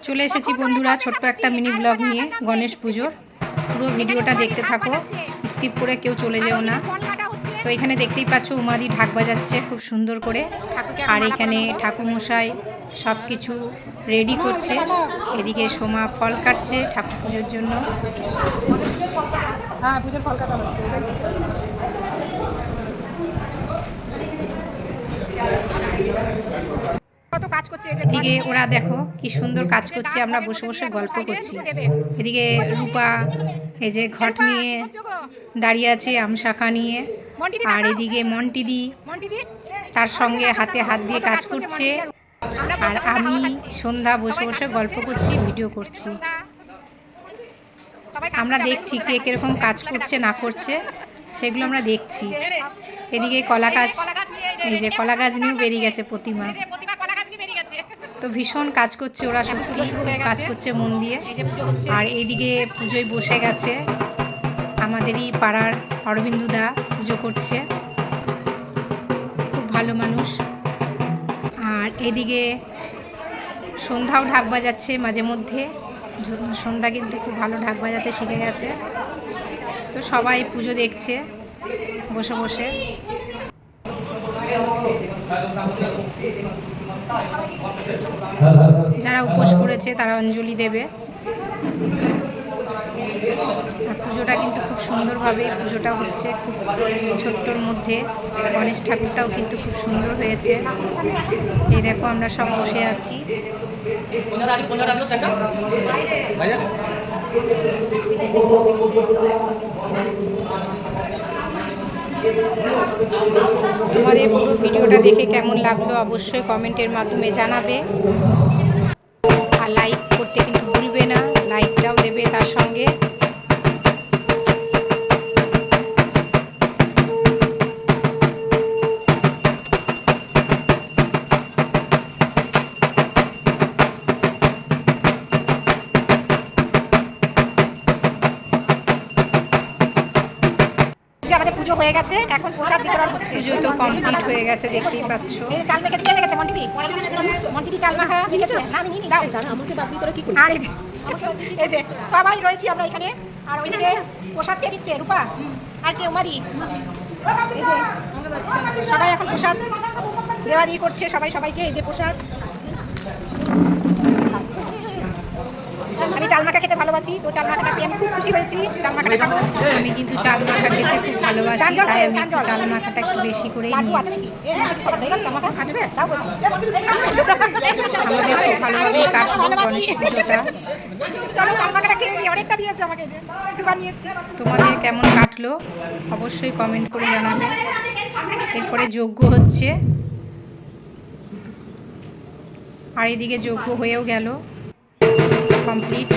চলে এসেছি বন্ধুরা ছোট্ট একটা মিনি ব্লগ নিয়ে গণেশ পুজোর। পুরো ভিডিওটা দেখতে থাকো, স্কিপ করে কেউ চলে যেও না। তো এখানে দেখতেই পাচ্ছ উমাদি ঢাক বাজাচ্ছে খুব সুন্দর করে, আর এখানে ঠাকুরমশাই সব কিছু রেডি করছে। এদিকে সোমা ফল কাটছে ঠাকুর পুজোর জন্য। হ্যাঁ, পুজোর ফল কাটা হচ্ছে। এদিকে ওরা দেখো কি সুন্দর কাজ করছে, আমরা বসে বসে গল্প করছি। এদিকে রূপা এই যে ঘট নিয়ে দাঁড়িয়ে আছে, আমশাখা নিয়ে। আর এদিকে মন্টিদি তার সঙ্গে হাতে হাত দিয়ে কাজ করছে। আর আমি সন্ধ্যা বসে বসে গল্প করছি, ভিডিও করছি। আমরা দেখছি কে কিরকম কাজ করছে না করছে, সেগুলো আমরা দেখছি। এদিকে কলা গাছ, এই যে কলা গাছ নিয়েও বেরিয়ে গেছে প্রতিমা। তো ভীষণ কাজ করছে ওরা, সত্যি কাজ করছে মন দিয়ে। আর এইদিকে পুজোয় বসে গেছে আমাদেরই পাড়ার অরবিন্দুদা, পুজো করছে, খুব ভালো মানুষ। আর এদিকে সন্ধ্যাও ঢাক বাজাচ্ছে মাঝে মধ্যে। সন্ধ্যা কিন্তু খুব ভালো ঢাক বাজাতে শিখে গেছে। তো সবাই পুজো দেখছে বসে বসে। যারা উপোস করেছে তারা অঞ্জলি দেবে। আর পুজোটা কিন্তু খুব সুন্দরভাবে পুজোটা হচ্ছে, খুব ছোট্টর মধ্যে। গণেশ ঠাকুরটাও কিন্তু খুব সুন্দর হয়েছে। এই দেখো আমরা সব বসে আছি। তোমাদের পুরো ভিডিওটা দেখে কেমন লাগলো অবশ্যই কমেন্টের মাধ্যমে জানাবে। আর লাইক করতে কিন্তু ভুলবে না, লাইকটাও দেবে তার সঙ্গে। আমাদের পুজো হয়ে গেছে, এখন প্রসাদ বিতরণ হচ্ছে। পুজো তো কমপ্লিট হয়ে গেছে, দেখতেই পাচ্ছ। এই চাল মেখে দিয়ে গেছে মন্টিদি চাল মাখা মেখেছে। না আমি নিই, দাও আমাকে বাদ দিয়ে তোরা কি করিস? আর এই যে সবাই রয়েছি আমরা এখানে। আর ওইদিকে প্রসাদ কে দিচ্ছে? রূপা আর কে? উমাদি। এই যে সবাই এখন প্রসাদ দেওয়া দিয়ে করছে, সবাই সবাইকে। এই যে প্রসাদ। আমি চাল মাখা খেতে ভালোবাসি, তো চাল মাখাটা পেয়ে আমি খুব খুশি হয়েছি। চাল মাখাটা খাবো। আমি কিন্তু চাল মাখা খেতে খুব ভালোবাসি, তাই আমি চাল মাখাটা একটু বেশি করেই নিয়েছি। আমাদের খুব ভালোভাবেই কাটলো গণেশ পুজোটা। তোমাদের কেমন কাটলো অবশ্যই কমেন্ট করে জানাবে। এরপরে যজ্ঞ হচ্ছে, আর এদিকে যজ্ঞ হয়েও গেল কমপ্লিট।